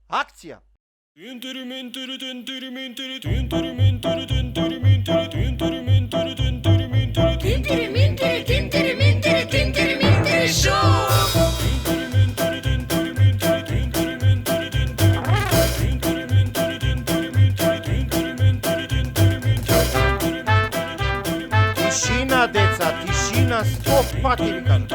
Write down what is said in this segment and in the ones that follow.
Акција! Тишина, деца, тишина, 100 пати викам.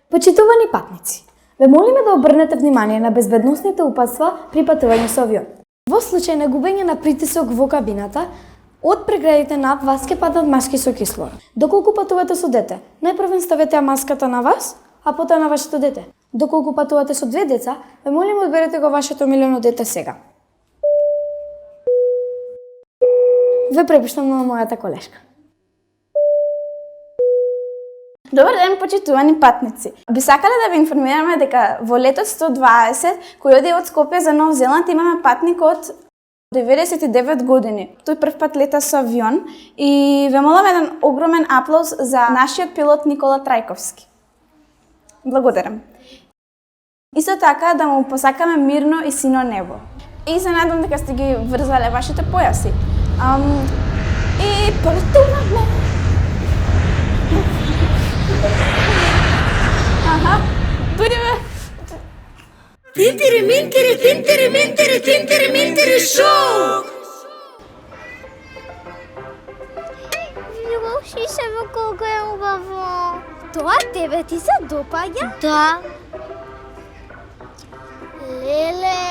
Почитувани патници, ве молиме да обрнете внимание на безбедносните упатства при патување со авион. Во случај на губење на притисок во кабината, од преградите над вас ќе падат маски со кислород. Доколку патувате со дете, најпрво ставете маската на вас, а потоа на вашето дете. Доколку патувате со две деца, ве молиме одберете го вашето милено дете сега. Ве препуштам на мојата колешка. Добар ден, почитувани патници. Би сакале да ви информираме дека во летот 120, кој оди од Скопје за Нов Зеланд, имаме патник од 99 години. Тој прв пат лета со авион и ве молам еден огромен аплауз за нашиот пилот Никола Трајковски. Благодарам. Исто така да му посакаме мирно и сино небо. И се надам дека сте ги врзале вашите појаси. И портуваме. Аха, дојдеме. Тинтери шоу! Лоши се во колко е убаво. Тоа тебе ти се допаѓа? Да. Леле.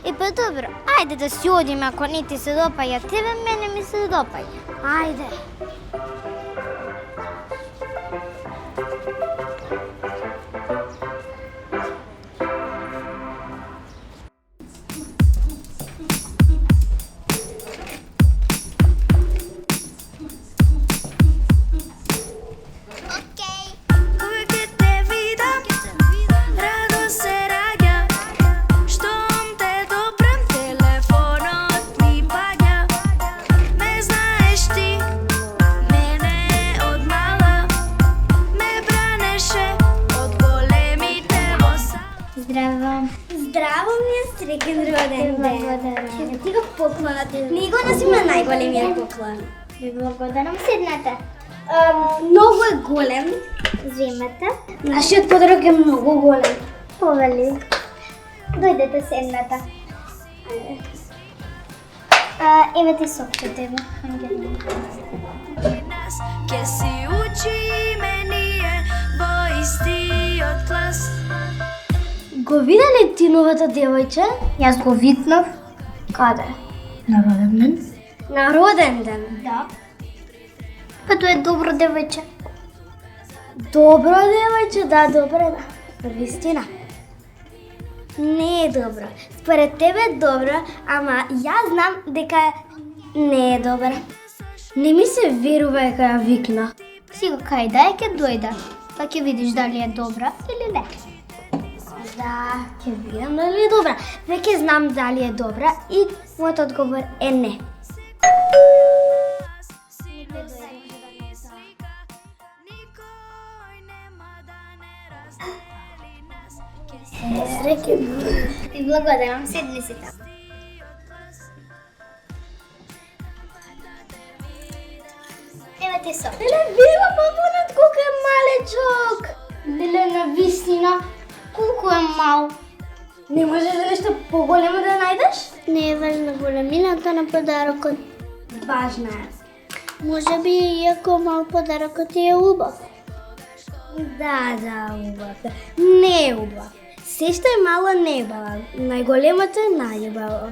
И па добро, ајде да си одиме ако не ти се допаѓа тебе, мене ми се допаѓа. Ајде. Здраво ми е среќен роден ден. Ќе ти го поклонат. Него нас има најголемиот поклон. Ви благодарам, седнете. Многу е голем. Земете. Нашиот подарок е многу голем. Повели. Дојдете, седнете. Еве ти сокче тебе. Ке си учиме ние во истиот клас. Го виделе ти новата девојче? Јас го виднав. Каде? На роден ден. На роден ден? Да. Па тоа е добро девојче. Добро девојче, да, добро, да. Вистина. Не е добро. Според тебе е добро, ама јас знам дека не е добро. Не ми се верува дека ја викна. Сега кај да е ќе дојде. Па ќе видиш дали е добра или не. Да, ќе видам дали е добра. Веќе знам дали е добра и мојот одговор е не. И благодарам, седни си таму. Еве ти сок. Леле, вира папунат колко е малечок. Леле, на вистина, колко е мал. Не можеш да нешто поголемо да најдеш? Не е важна големината на подарокот. Важна е. Може би иако мал подарокот е убав. Да, убав е. Не е убав. Се што е мало не е убава. Најголемото е најубаво.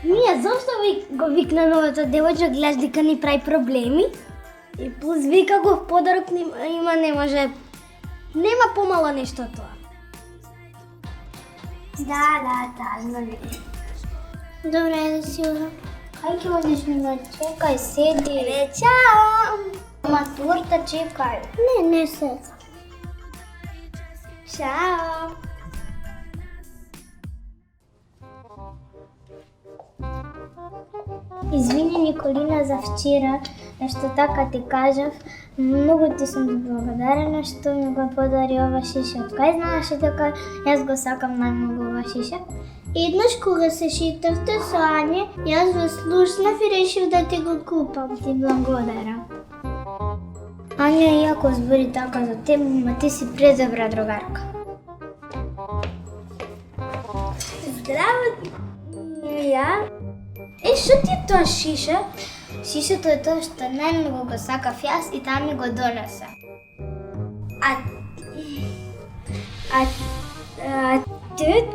Ние зошто го викна новата девојче, гледаш дека ни прави проблеми? И плюс вика го подарок има, не може. Нема помало нешто тоа. Да, тажно ви. Добре, да си одам. Кај ќе одиш на чекај, седи. Чао! Ма турта чекај. Не се. Чао! Извини, Николина, за вчера, што така ти кажав. Многу ти сум благодарена што ми го подари ова шиша. Од кај знаеше дека јас го сакам најмногу ова шиша? Еднаш кога се шетавте со Ање, јас го слушнав и решив да ти го купам. Ти благодарам. Ања иако збори така за тебе, ма ти си предобра другарка. Здраво, ја. Што ти е тоа шиша? Шишето е тоа што најмногу го сакав јас и таа ми го донесе.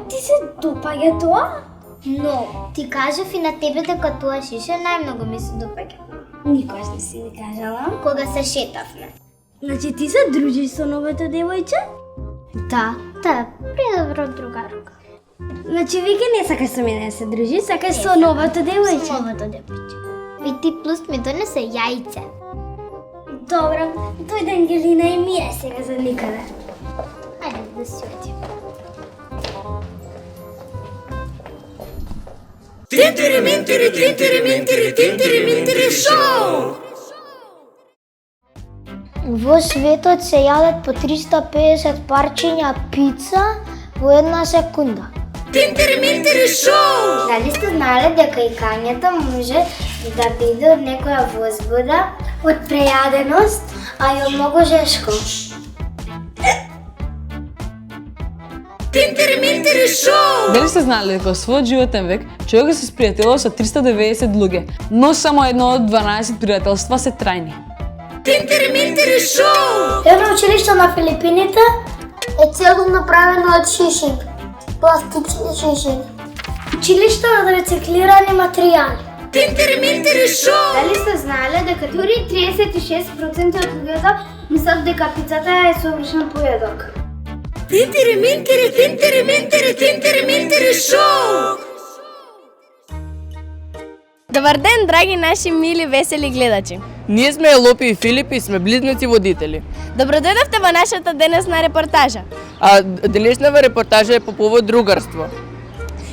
Ти се допаѓа тоа? Но, ти кажав и на тебе дека тоа шиша најмногу ми се допаѓа. Никош не си ми кажала. Кога се шетавме. Значи ти се дружиш со новата девојче? Да, предобра другарка. Значи веќе не сакаш со мене да се дружиш, сакаш со новата девојче? Со новата девојче. И ти плюс ми донесе јајце. Добро, дојде Ангелина и Мија сега за никаде. Ајде да си одим. Тинтери шоу! Во светот се јадат по 350 парчиња пица во една секунда. Тинтери шоу! Дали сте знаеле дека икањето може да биде од некоја возбуда, од прејаденост, а и од многу жешко? Тинтери шоу! Дали сте знали дека во својот животен век човекот се спријателува со 390 луѓе, но само едно од 12 пријателства се трајни? Тинтери шоу! Едно училиште на Филипините е цело направено од шишинг, пластични шишинг. Училиште од рециклирани материјали. Тинтери шоу! Дали сте знаеле дека дури 36% од луѓето мислат дека пицата е совршен поедок? Тинтери шоу! Добар ден, драги наши мили весели гледачи. Ние сме Елопи и Филип и сме близнаци водители. Добро дојдовте во нашата денесна репортажа. А денешната репортажа е по повод другарство.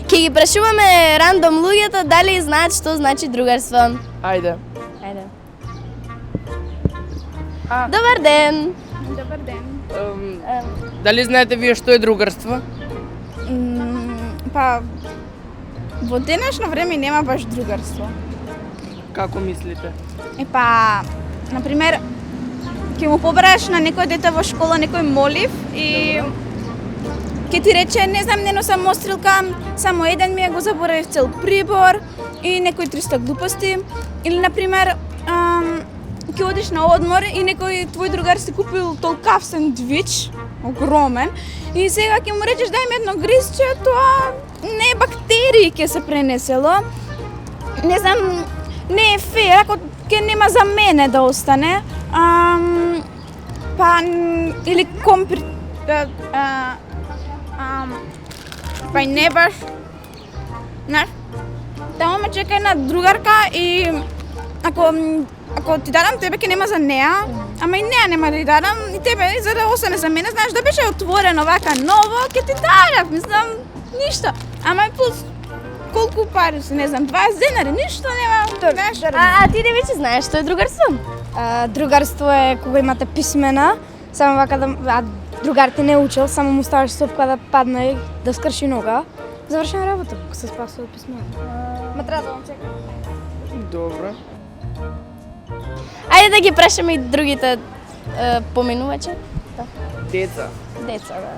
Ќе ги прашуваме рандом луѓето дали знаат што значи другарство. Ајде. Добар ден. Дали знаете вие што е другарство? Па во денешно време нема баш другарство. Како мислите? Например, ќе му побараш на некој дете во школа некој молив и ќе ти рече, не знам, не носам мострилка, само еден ми го заборавив цел прибор и некои 300 глупости. Или, например, ќе одиш на одмор и некој твој другар си купил толкав сендвич, огромен, и сега ќе му речеш дај ми едно гризче, тоа не е бактерии ќе се пренесело. Не знам, не е фер, ако ќе нема за мене да остане. Или па и не баш. Знаеш, тамо ме чека една другарка и ако ти дадам тебе ќе нема за неа, ама и неа нема да ти дадам и тебе за да остане за мене, знаеш, да беше отворено вака ново, ќе ти дадам, мислам, ништо. Ама плюс колку пари се, не знам, 20 денари, ништо нема. А ти веќе знаеш што е другарство? Другарство е кога имате писмена, само вака да другарите не учел, само му ставаш сопка да падне и да скрши нога. Завршена работа, ако се спасува писмена. Ма треба да чека. Добро. Ајде да ги прашаме и другите поминувачи. Деца. Деца, да.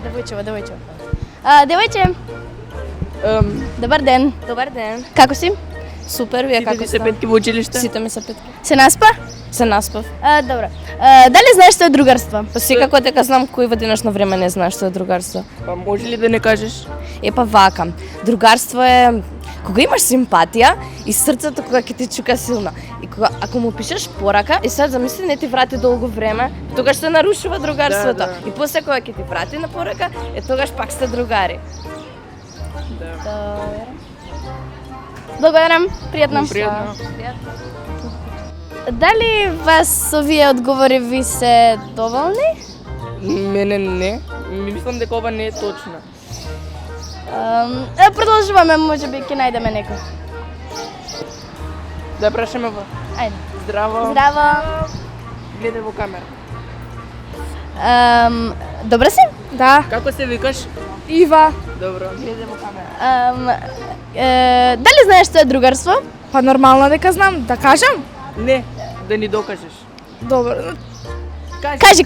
Девојчева. Девојче. Добар ден. Добар ден. Како си? Супер, вие како Сите сте? се петки во училиште? Сите ми се петки. Се наспа? Се наспав. Добро. Дали знаеш што е другарство? Па секако дека знам кој во денешно време не знае што е другарство. Па може ли да не кажеш? Па вака, другарство е кога имаш симпатија и срцето кога ќе ти чука силно. И кога ако му пишеш порака и сега замисли не ти врати долго време, тогаш се нарушува другарството. Да. И после кога ќе ти врати на порака, тогаш пак сте другари. Благодарам, пријатно. Пријатно. Дали вас со овие одговори ви се доволни? Мене не. Мислам дека ова не е точно. Продолжуваме, може би ќе најдеме некој. Да прашаме во. Ајде. Здраво. Здраво. Гледај во камера. Добра си? Да. Како се викаш? Ива. Добро, гледај во камера. Дали знаеш што е другарство? Па нормално дека знам, да кажам? Не, да ни докажеш. Добро. Кажи.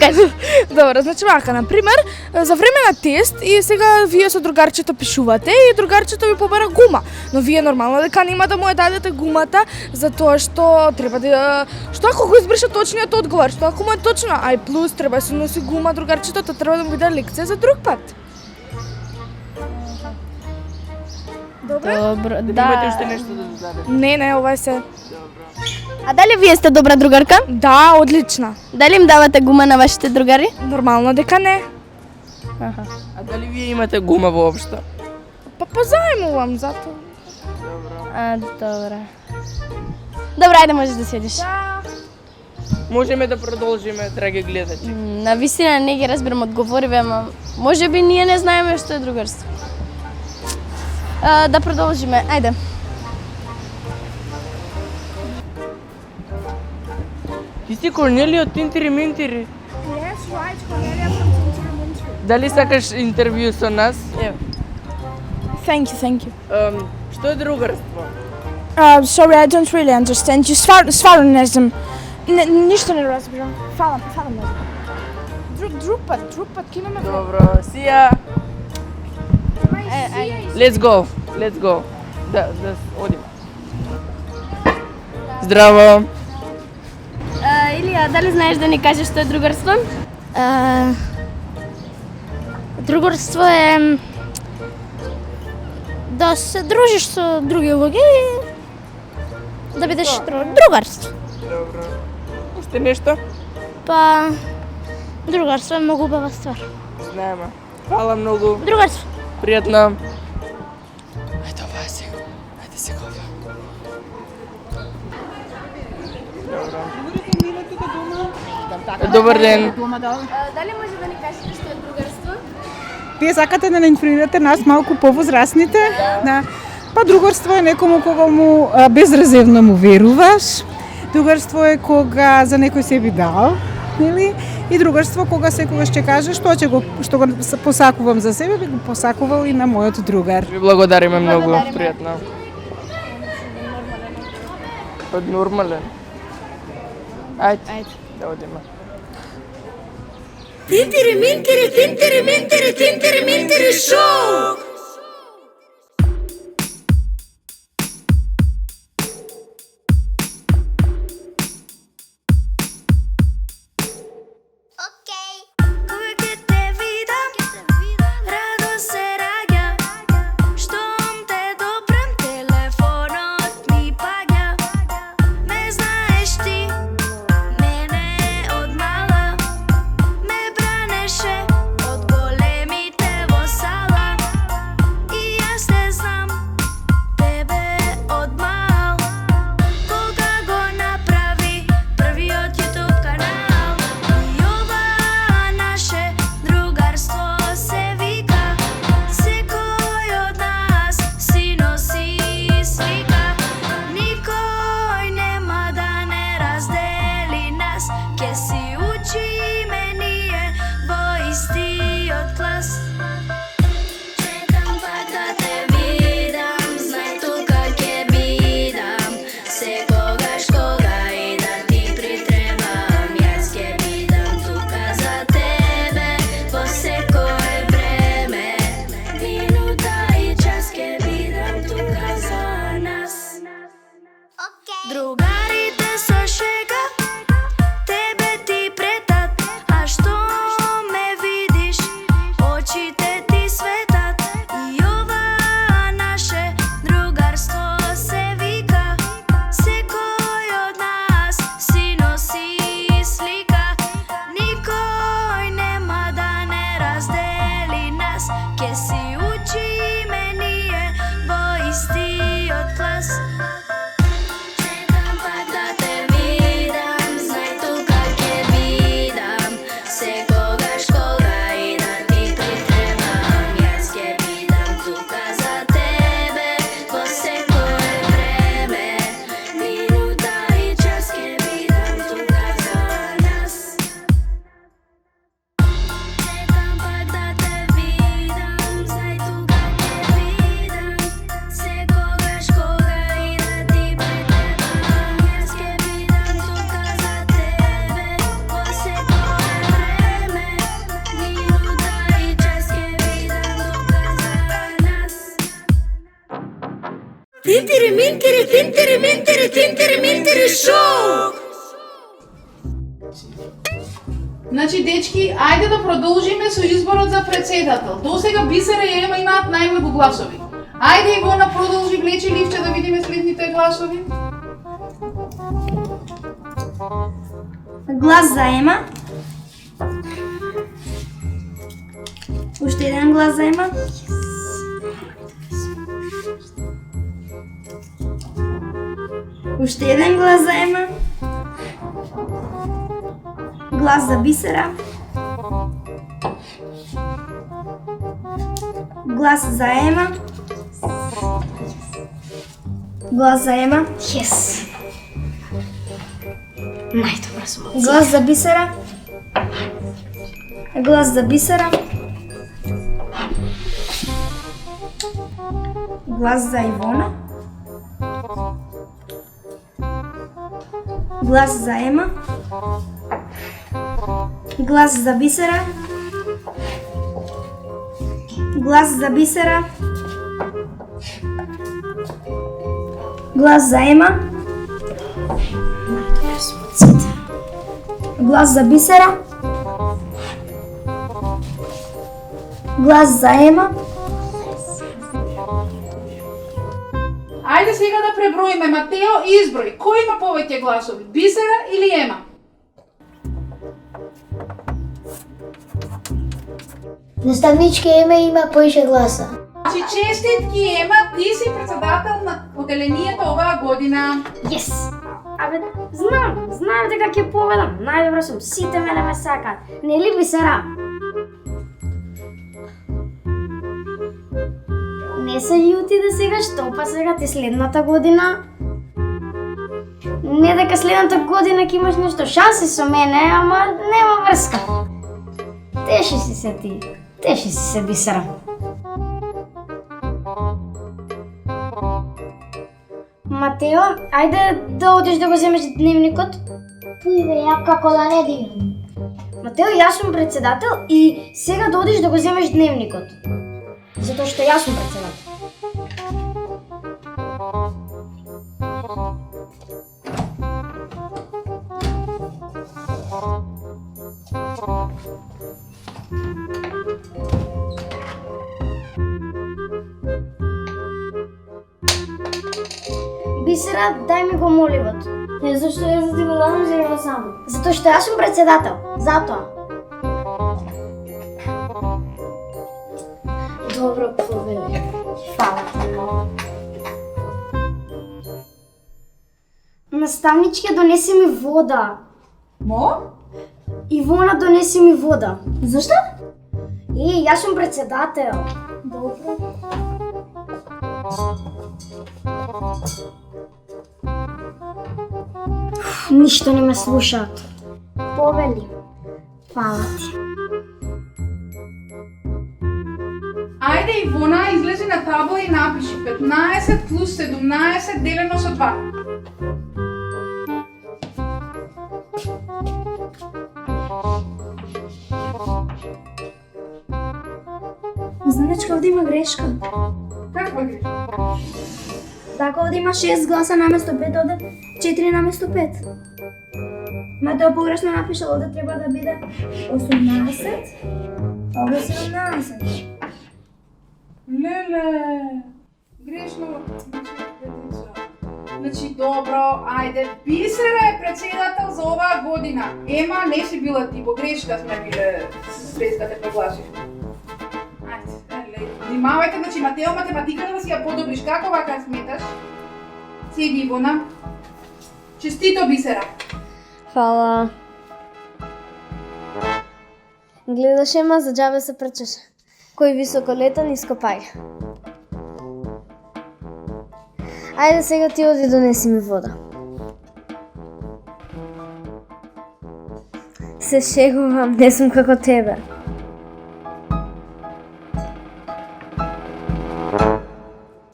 Добро, значи вака, на пример, за време на тест и сега вие со другарчето пишувате и другарчето ви побара гума. Но вие нормално дека нема да му ја дадете гумата, затоа што треба да... Што ако го избрише точниот одговор, што ако му е точно, ај плюс треба да се носи гума другарчето, тоа треба да му биде лекција за друг пат. Добро, Да. да. Имате уште нешто да додадете? Не, ова е се. А дали вие сте добра другарка? Да, одлична. Дали им давате гума на вашите другари? Нормално дека не. А дали вие имате гума воопшто? Па позајмувам затоа. Добра. Добра, ајде можеш да седиш. Можеме да продолжиме, драги гледачи. На вистина не ги разбирам одговориве, ама може би ние не знаеме што е другарство. Да продолжиме, ајде. Ти си Корнелија од Тинтири Минтири. Yes, right, Cornelia from Tintirimintiri. Дали сакаш интервју со нас? Ево. Thank you. Што е другарство? Sorry, I don't really understand you. Стварно не знам. Ништо не разбирам. Фала много. Друг пат, ке имаме време. Добро, сија. Let's go. Да одиме. Здраво. Илија, дали знаеш да ни кажеш што е другарство? Другарство е да се дружиш со други луѓе и да бидеш другарство. Добро. Уште нешто? Па другарство е многу убава ствар. Знаеме. Фала многу. Другарство. Пријатно. Ајде, ова е сега. Ајде сега ова. Добар ден. Дали може да ни кажете што е другарство? Вие сакате да не информирате нас малку повозрастните? Да. Па другарство е некому кога му безрезервно му веруваш. Другарство е кога за некој се би дал, нели? И другарство кога секогаш ќе кажеш што го посакувам за себе, би го посакувал и на мојот другар. Ви благодариме многу, пријатно. Од нормален. Ајде. Да одиме. Тинтири Минтири шоу! Тинтери, минтери, шоу! Значи, дечки, ајде да продолжиме со изборот за председател. Досега Бисера и Ема имаат најмногу гласови. Ајде Ивона продолжи, влечи ливче да видиме следните гласови. Глас за Ема. Уште еден глас за Ема. Уште еден глас за Ема. Глас за Бисера. Глас за Ема. Глас за Ема. Yes. Најдобра сум. Глас за Бисера. Глас за Бисера. Глас за Ивона. Глас за Ема. Глас за Бисера. Глас за Бисера. Глас за Ема. Глас за Бисера. Глас за Ема. Ајде сега да преброиме. Матео, изброј. Кој има повеќе гласови? Бисера или Ема? Наставничка Ема има поише гласа. Значи, честитки Ема, ти си председател на поделението оваа година. Yes! Абе, знам дека ќе победам. Најдобро сум, сите мене ме сакаат. Нели Бисера? Не се љути да сега што па сега ти следната година. Не дека следната година ќе имаш нешто шанси со мене, ама нема врска. Теши си се ти. Теши си се, Бисера. Матео, ајде да одиш да го земеш дневникот. Појде ја како да не дигам. Матео, јас сум председател и сега да одиш да го земеш дневникот. Затоа што јас сум председател. Бисера, дај ми го моливот. Не, зашто јас да ти го дадам за ја само? Затоа што јас сум председател. Затоа. Добро, победи. Фала ти. Наставничке, донеси ми вода. Мо? Ивона, донеси ми вода. Зашто? Јас сум председател. Добро. Ништо не ме слушаат. Повели. Фала ти. Ајде Ивона, излези на табла и напиши 15 плюс 17 делено со 2. Наставничка, овде има грешка. Каква грешка? Така, овде има 6 гласа наместо 5, овде 4 наместо 5. Матео погрешно напишал, овде треба да биде 18, а овде 17. Леле, грешно. Значи, добро, ајде, Бисера е председател за оваа година. Ема, не си била ти, во грешка сме биле, без да те прогласиш. Ајде, внимавајте, значи, Матео, математиката да си ја подобриш. Како вака сметаш? Седи, Ивона. Честито, Бисера. Фала. Гледаш, Ема, за џабе се прчеше. Кој високо лета, ниско паѓа. Ајде сега ти оди донеси ми вода. Се шегувам, не сум како тебе.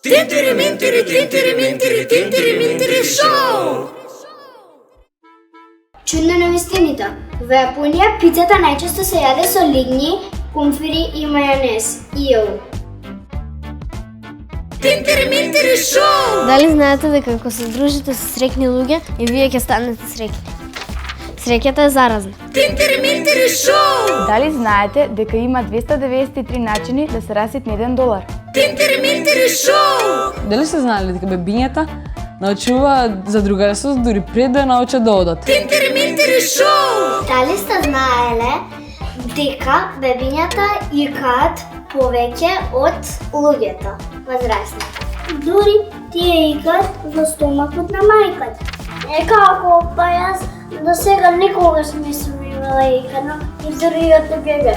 Тинтери, минтери, шоу! Чудна навистината. Во Јапонија пицата најчесто се јаде со лигњи, кумфири и мајонез. Ио. Тинтери-минтери шоу! Дали знаете дека ако се дружите со среќни луѓе и вие ќе станете среќни? Среќата е заразна. Тинтери-минтери шоу! Дали знаете дека има 293 начини да се раситне $1? Тинтери-минтери шоу! Дали се знали дека бебињата научуваат за другарство дури пред да научат да одат? Тинтери-минтери шоу! Дали сте знаеле дека бебињата икаат повеќе од луѓето возрастни? Дури тие икаат во стомакот на мајката. Како, па јас до сега никогаш не сум имала икано и дури и од бебе.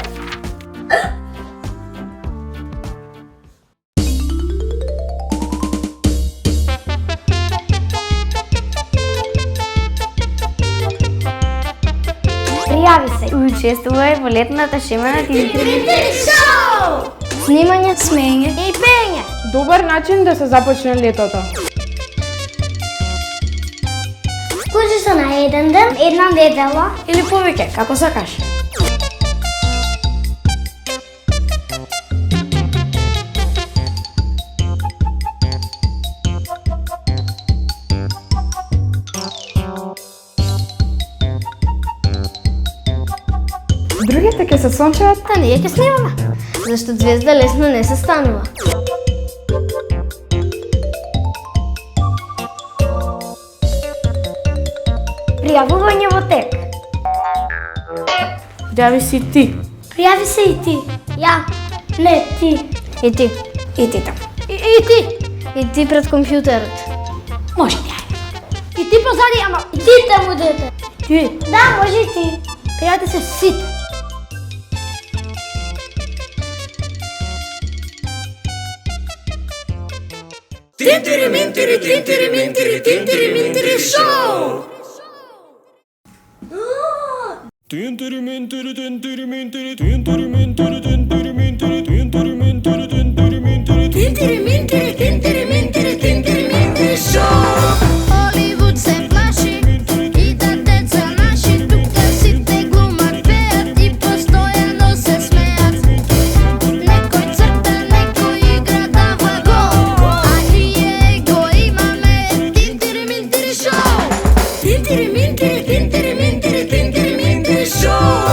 Пријави се и учествувај во летната шема на Тинтери-минтери шоу! Снимање, смеење и пеење. Добар начин да се започне летото. Скочи се на еден ден, една недела. Или повеќе, како сакаш. Другите ќе се сончеват, Та ние ќе снимаме. Зашто звезда лесно не се станува. Пријавување во тек. Јави си ти. Пријави се и ти. Ја. Не, ти. И ти. И ти там. И ти. И ти пред компјутерот. Може ти, ајде. И ти позади, ама и ти таму дете. Ти. Да, може и ти. Пријати се сите. Тинтери-минтери, тинтери-минтери, тинтери-минтери шоу! Тинтери-минтери, тинтери-минтери, тинтери-минтери, тинтери-минтери, тинтери-минтери, тинтери-минтери, тинтери-минтери, тинтери-минтери, тинтери-минтери шоу! Холивуд се плаши и да деца наши тука сите глумат, пеат и постојано се смеат. Некој црта, некој игра дава гол, а ние го имаме Тинтери-минтери шоу! Тинтери-минтери, тинтери-минтери, тинтери-минтери шоу!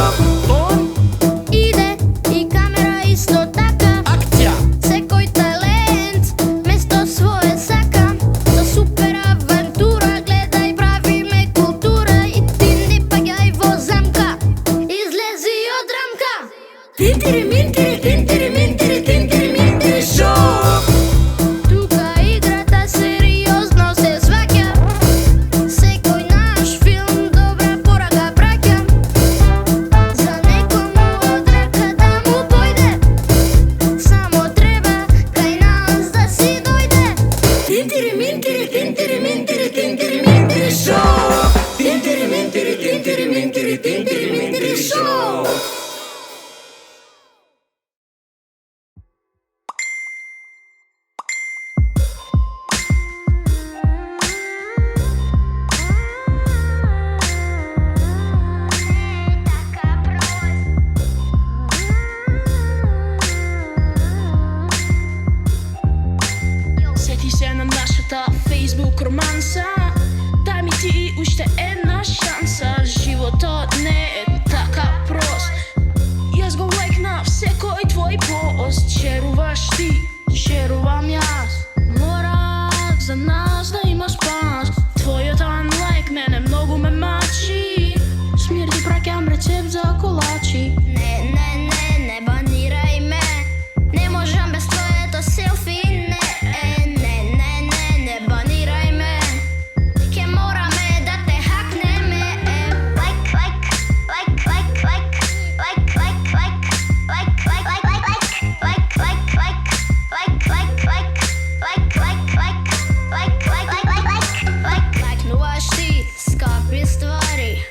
Иде и камера исто така. Акција! Секој талент место свое сака. Со супер авантура гледај, правиме култура и ти не паѓај во замка. Излези од рамка. Тинтери-минтери, тинтери-минтери, тинтери-минтери шоу! Тука играта сериозно се сваќа. Секој наш филм добра порака праќа. За некому од рака да му појде, само треба кај нас да си дојде. Тинтери-минтери, тинтери-минтери, тинтери-минтери шоу! Тинтери-минтери, тинтери-минтери, тинтери-минтери шоу! Сети се на нашата Facebook романса. Дај ми ти уште една шанса. Животот не е така прост. Јас го лайкнав секој твој пост. Шеруваш ти, шерувам јас. Мора за нас да има спас. Твојот unlike мене многу ме мачи. Смир ти праќам рецепт за колачи. Не банирај ме. Не можам без твоето селфи. Не банирај ме. Ке мораме да те хакнеме. Лайкнуваш ти скапи ствари,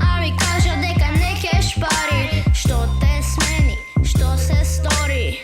а ми кажа дека не ке шпари. Што те смени, што се стори?